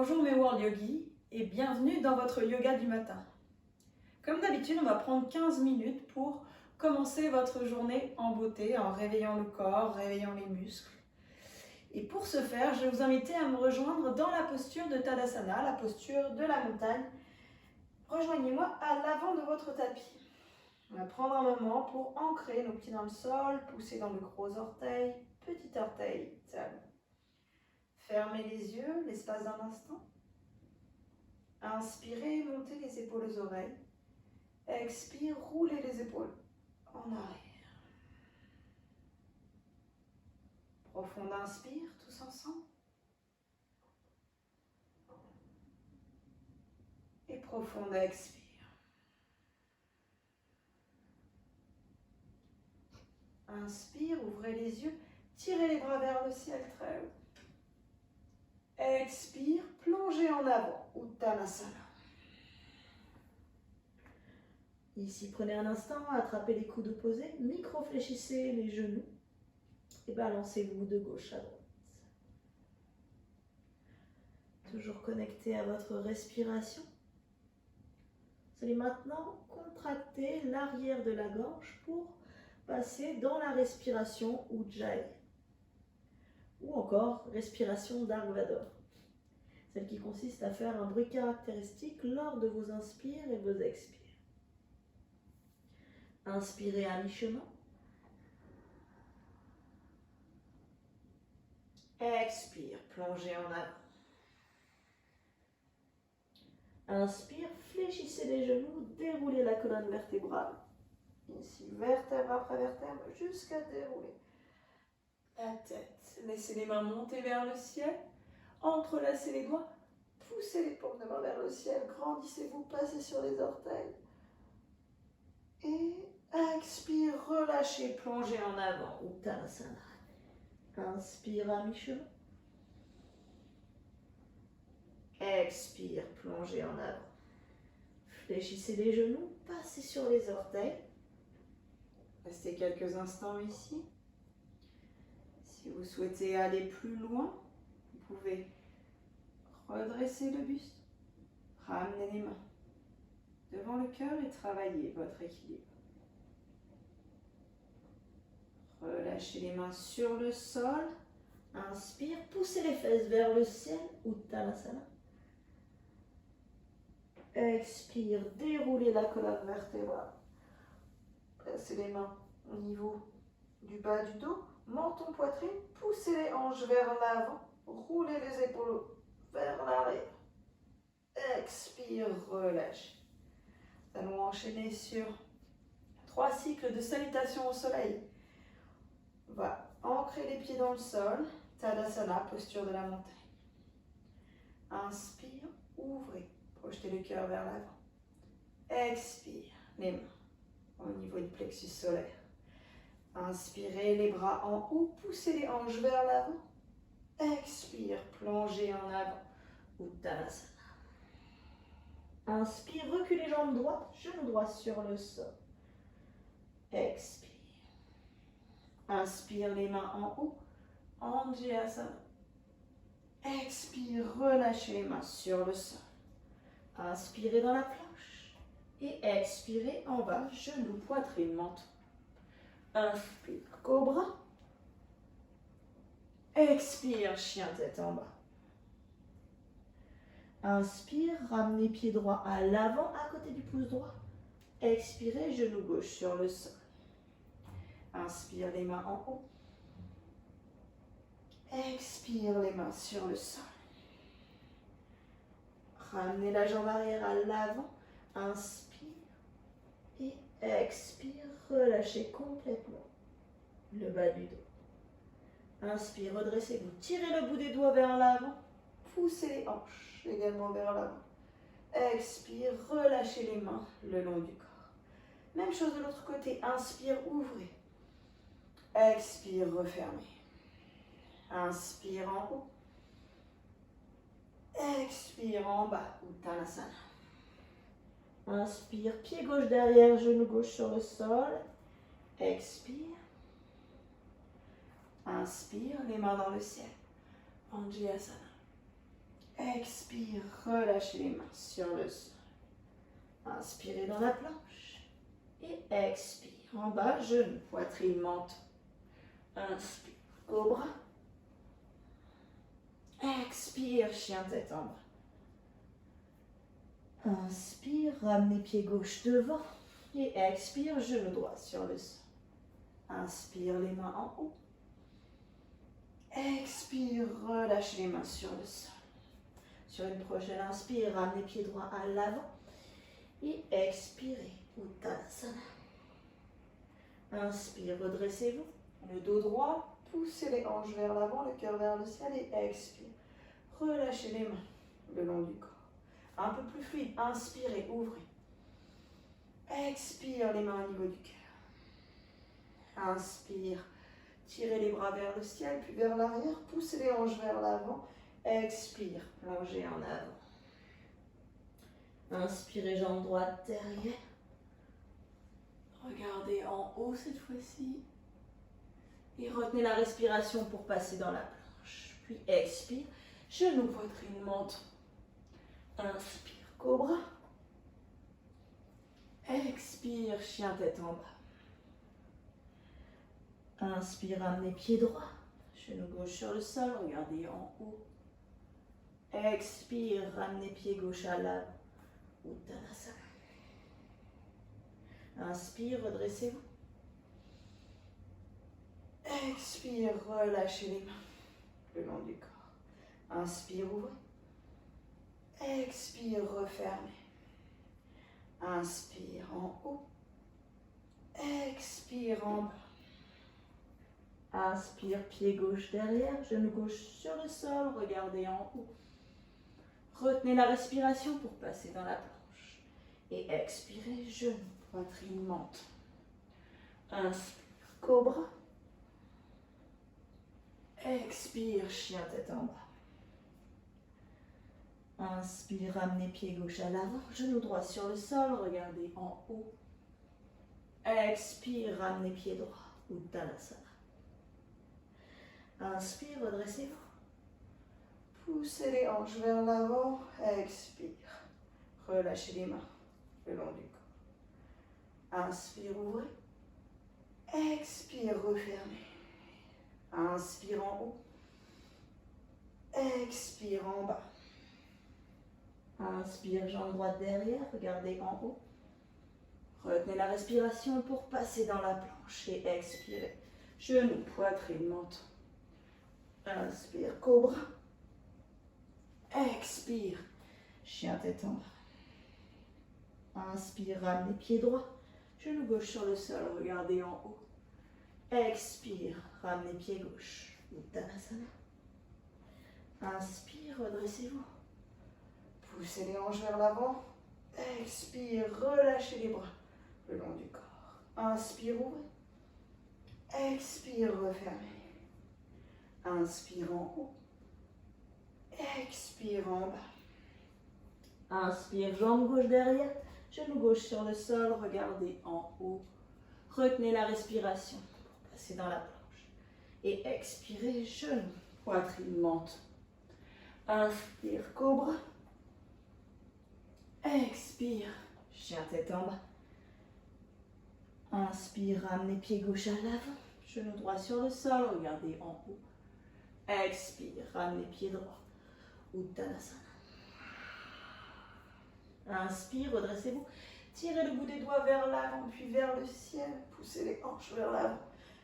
Bonjour mes World Yogis et bienvenue dans votre yoga du matin. Comme d'habitude, on va prendre 15 minutes pour commencer votre journée en beauté, en réveillant le corps, réveillant les muscles. Et pour ce faire, je vais vous inviter à me rejoindre dans la posture de Tadasana, la posture de la montagne. Rejoignez-moi à l'avant de votre tapis. On va prendre un moment pour ancrer nos pieds dans le sol, pousser dans le gros orteil, petit orteil, talon. Fermez les yeux l'espace d'un instant. Inspirez, montez les épaules aux oreilles. Expire, roulez les épaules en arrière. Profonde inspire, tous ensemble. Et profonde expire. Inspire, ouvrez les yeux, tirez les bras vers le ciel très haut. Expire, plongez en avant, Uttanasana. Ici, prenez un instant, attrapez les coudes opposés, micro-fléchissez les genoux et balancez-vous de gauche à droite. Toujours connecté à votre respiration. Vous allez maintenant contracter l'arrière de la gorge pour passer dans la respiration Ujjayi ou encore respiration d'Arvador, celle qui consiste à faire un bruit caractéristique lors de vos inspires et vos expires. Inspirez à mi-chemin. Expire, plongez en avant. Inspire, fléchissez les genoux, déroulez la colonne vertébrale. Ici, vertèbre après vertèbre, jusqu'à dérouler la tête. Laissez les mains monter vers le ciel. Entrelacez les doigts. Poussez les paumes de main vers le ciel. Grandissez-vous, passez sur les orteils. Et expire, relâchez, plongez en avant. Uttanasana. Inspire à mi-chemin. Expire, plongez en avant. Fléchissez les genoux, passez sur les orteils. Restez quelques instants ici. Si vous souhaitez aller plus loin, vous pouvez redresser le buste, ramener les mains devant le cœur et travailler votre équilibre. Relâchez les mains sur le sol. Inspire, poussez les fesses vers le ciel, Uttanasana. Expire, déroulez la colonne vertébrale. Placez les mains au niveau du bas du dos, menton, poitrine, poussez les hanches vers l'avant, roulez les épaules vers l'arrière. Expire, relâchez. Nous allons enchaîner sur 3 cycles de salutation au soleil. On va ancrer les pieds dans le sol, Tadasana, posture de la montagne. Inspire, ouvrez, projetez le cœur vers l'avant. Expire, les mains au niveau du plexus solaire. Inspirez les bras en haut, poussez les hanches vers l'avant. Expire, plongez en avant, Uttanasana. Inspire, reculez jambes droites, genou droit sur le sol. Expire. Inspire, les mains en haut, Anjayasana. Expire, relâchez les mains sur le sol. Inspirez dans la planche et expirez en bas, genou, poitrine, menton. Inspire, cobra. Expire, chien tête en bas. Inspire, ramenez pied droit à l'avant, à côté du pouce droit. Expirez, genou gauche sur le sol. Inspire, les mains en haut. Expire, les mains sur le sol. Ramenez la jambe arrière à l'avant. Inspire et expire, relâchez complètement le bas du dos. Inspire, redressez-vous, tirez le bout des doigts vers l'avant. Poussez les hanches également vers l'avant. Expire, relâchez les mains le long du corps. Même chose de l'autre côté. Inspire, ouvrez. Expire, refermez. Inspire en haut. Expire en bas, Uttanasana. Inspire, pied gauche derrière, genou gauche sur le sol. Expire. Inspire, les mains dans le ciel. Anjayasana. Expire, relâchez les mains sur le sol. Inspirez dans la planche. Et expire. En bas, genou, poitrine, menton. Inspire, cobra. Expire, chien tête en bas. Inspire, ramenez pied gauche devant. Et expire, genou droit sur le sol. Inspire, les mains en haut. Expire, relâchez les mains sur le sol. Sur une prochaine inspire, ramenez pied droit à l'avant. Et expirez, Uttanasana. Inspire, redressez-vous. Le dos droit, poussez les hanches vers l'avant, le cœur vers le ciel et expire. Relâchez les mains le long du corps. Un peu plus fluide, inspirez, ouvrez. Expire, les mains au niveau du cœur. Inspire, tirez les bras vers le ciel, puis vers l'arrière, poussez les hanches vers l'avant. Expire, plongez en avant. Inspirez, jambe droite derrière. Regardez en haut cette fois-ci. Et retenez la respiration pour passer dans la planche. Puis expire, genou, poitrine, menton. Inspire, cobra. Expire, chien tête en bas. Inspire, amenez pied droit. Genou gauche sur le sol, regardez en haut. Expire, ramenez pied gauche à l'avant. Uttanasana. Inspire, redressez-vous. Expire, relâchez les mains le long du corps. Inspire, ouvrez. Expire, refermez. Inspire en haut. Expire en bas. Inspire, pied gauche derrière, genou gauche sur le sol, regardez en haut. Retenez la respiration pour passer dans la planche. Et expirez, genou, poitrine, menton. Inspire, cobra. Expire, chien tête en bas. Inspire, ramenez pied gauche à l'avant, genou droit sur le sol, regardez en haut. Expire, ramenez pied droit, Uttanasana. Inspire, redressez-vous. Poussez les hanches vers l'avant. Expire. Relâchez les mains le long du corps. Inspire, ouvrez. Expire, refermez. Inspire en haut. Expire en bas. Inspire, jambe droite derrière, regardez en haut. Retenez la respiration pour passer dans la planche et expirez. Genou, poitrine, menton. Inspire, cobra. Expire, chien tête en bas. Inspire, ramenez pied droit. Genou gauche sur le sol, regardez en haut. Expire, ramenez pied gauche. Uttanasana. Inspire, redressez-vous. Poussez les hanches vers l'avant. Expire, relâchez les bras le long du corps. Inspire, ouvrez. Expire, refermez. Inspire en haut. Expire en bas. Inspire, jambe gauche derrière, genou gauche sur le sol, regardez en haut. Retenez la respiration pour passer dans la planche. Et expirez, genou, poitrine, menton. Inspire, cobra. Expire, chien tête en bas. Inspire, ramenez pied gauche à l'avant, genou droit sur le sol, regardez en haut. Expire, ramenez pied droit. Uttanasana. Inspire, redressez-vous. Tirez le bout des doigts vers l'avant, puis vers le ciel. Poussez les hanches vers l'avant.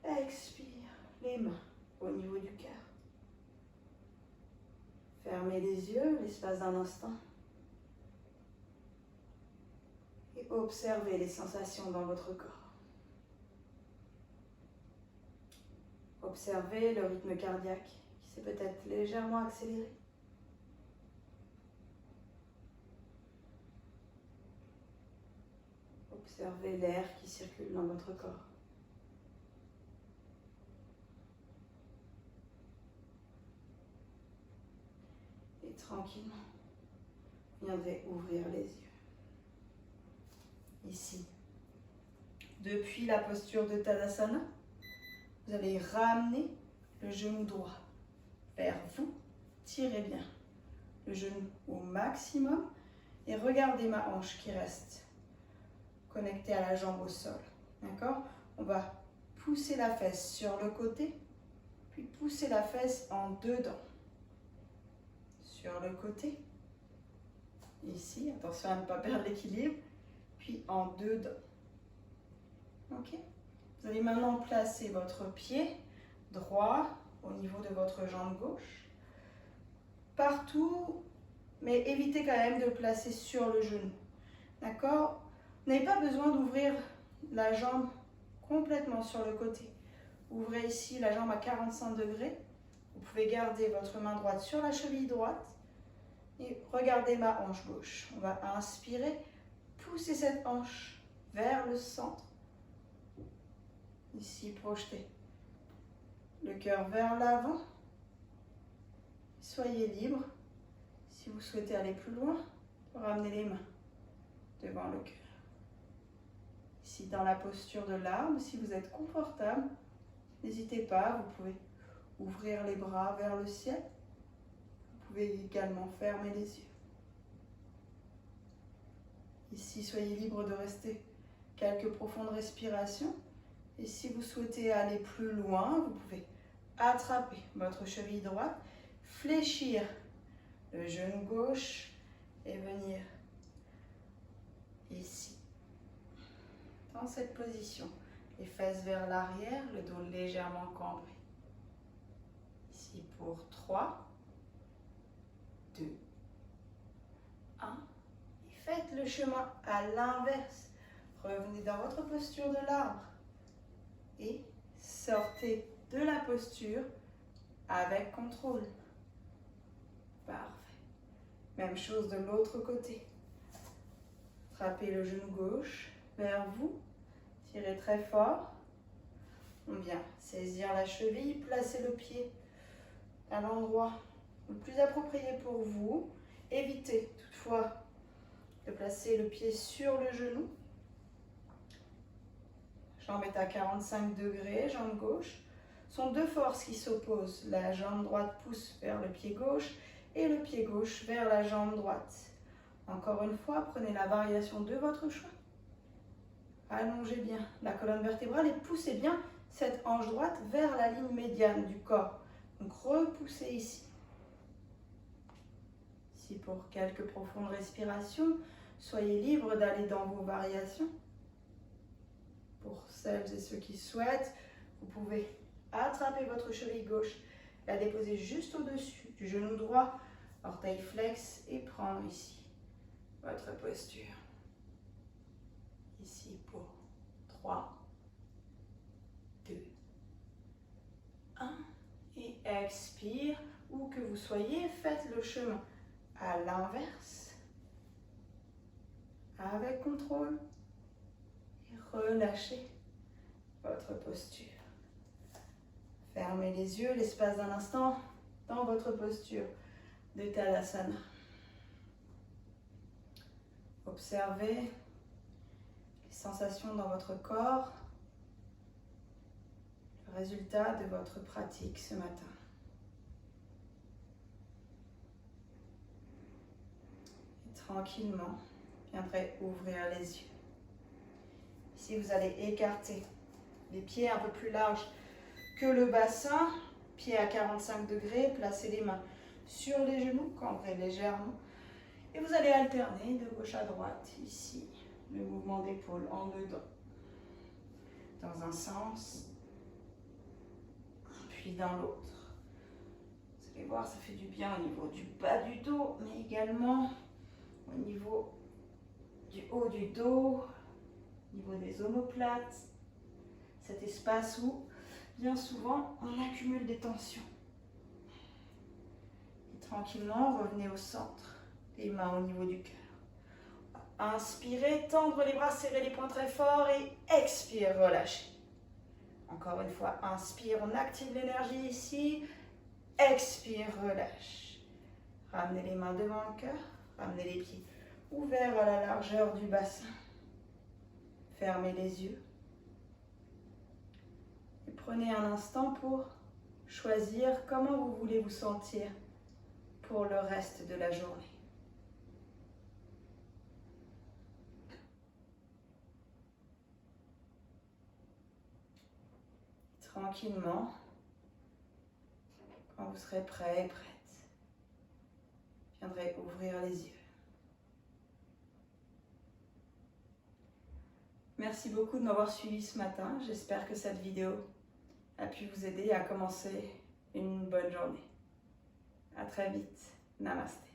Expire, les mains au niveau du cœur. Fermez les yeux l'espace d'un instant. Et observez les sensations dans votre corps. Observez le rythme cardiaque qui s'est peut-être légèrement accéléré. Observez l'air qui circule dans votre corps. Et tranquillement, viendrez ouvrir les yeux. Ici, depuis la posture de Tadasana, vous allez ramener le genou droit vers vous. Tirez bien le genou au maximum et regardez ma hanche qui reste connectée à la jambe au sol. D'accord? On va pousser la fesse sur le côté, puis pousser la fesse en dedans. Sur le côté. Ici, attention à ne pas perdre l'équilibre. Puis en dedans. Ok? Vous allez maintenant placer votre pied droit au niveau de votre jambe gauche. Partout, mais évitez quand même de le placer sur le genou. D'accord? Vous n'avez pas besoin d'ouvrir la jambe complètement sur le côté. Ouvrez ici la jambe à 45 degrés. Vous pouvez garder votre main droite sur la cheville droite. Et regardez ma hanche gauche. On va inspirer, pousser cette hanche vers le centre. Ici, projetez le cœur vers l'avant. Soyez libre. Si vous souhaitez aller plus loin, ramenez les mains devant le cœur. Ici, dans la posture de l'arbre, si vous êtes confortable, n'hésitez pas, vous pouvez ouvrir les bras vers le ciel. Vous pouvez également fermer les yeux. Ici, soyez libre de rester quelques profondes respirations. Et si vous souhaitez aller plus loin, vous pouvez attraper votre cheville droite, fléchir le genou gauche et venir ici. Dans cette position, les fesses vers l'arrière, le dos légèrement cambré. Ici pour 3, 2, 1. Et faites le chemin à l'inverse. Revenez dans votre posture de l'arbre. Et sortez de la posture avec contrôle. Parfait. Même chose de l'autre côté. Attrapez le genou gauche vers vous. Tirez très fort. On vient saisir la cheville, placer le pied à l'endroit le plus approprié pour vous. Évitez toutefois de placer le pied sur le genou. Jambe est à 45 degrés, jambe gauche. Ce sont deux forces qui s'opposent. La jambe droite pousse vers le pied gauche et le pied gauche vers la jambe droite. Encore une fois, prenez la variation de votre choix. Allongez bien la colonne vertébrale et poussez bien cette hanche droite vers la ligne médiane du corps. Donc repoussez ici. Ici pour quelques profondes respirations, soyez libre d'aller dans vos variations. Pour celles et ceux qui souhaitent, vous pouvez attraper votre cheville gauche, la déposer juste au-dessus du genou droit, orteil flex et prendre ici votre posture. Ici pour 3, 2, 1 et expire. Où que vous soyez, faites le chemin à l'inverse avec contrôle. Relâchez votre posture. Fermez les yeux l'espace d'un instant dans votre posture de Tadasana. Observez les sensations dans votre corps, le résultat de votre pratique ce matin. Et tranquillement, viendrez ouvrir les yeux. Ici, vous allez écarter les pieds un peu plus larges que le bassin, pieds à 45 degrés, placez les mains sur les genoux, cambrez légèrement. Et vous allez alterner de gauche à droite, ici, le mouvement d'épaule en dedans. Dans un sens, puis dans l'autre. Vous allez voir, ça fait du bien au niveau du bas du dos, mais également au niveau du haut du dos, au niveau des omoplates, cet espace où, bien souvent, on accumule des tensions. Et tranquillement, revenez au centre, les mains au niveau du cœur. Inspirez, tendre les bras, serrez les poings très fort et expire, relâchez. Encore une fois, inspire, on active l'énergie ici, expire, relâche. Ramenez les mains devant le cœur, ramenez les pieds ouverts à la largeur du bassin. Fermez les yeux. Et prenez un instant pour choisir comment vous voulez vous sentir pour le reste de la journée. Tranquillement, quand vous serez prêt et prête, je viendrai ouvrir les yeux. Merci beaucoup de m'avoir suivi ce matin. J'espère que cette vidéo a pu vous aider à commencer une bonne journée. À très vite. Namasté.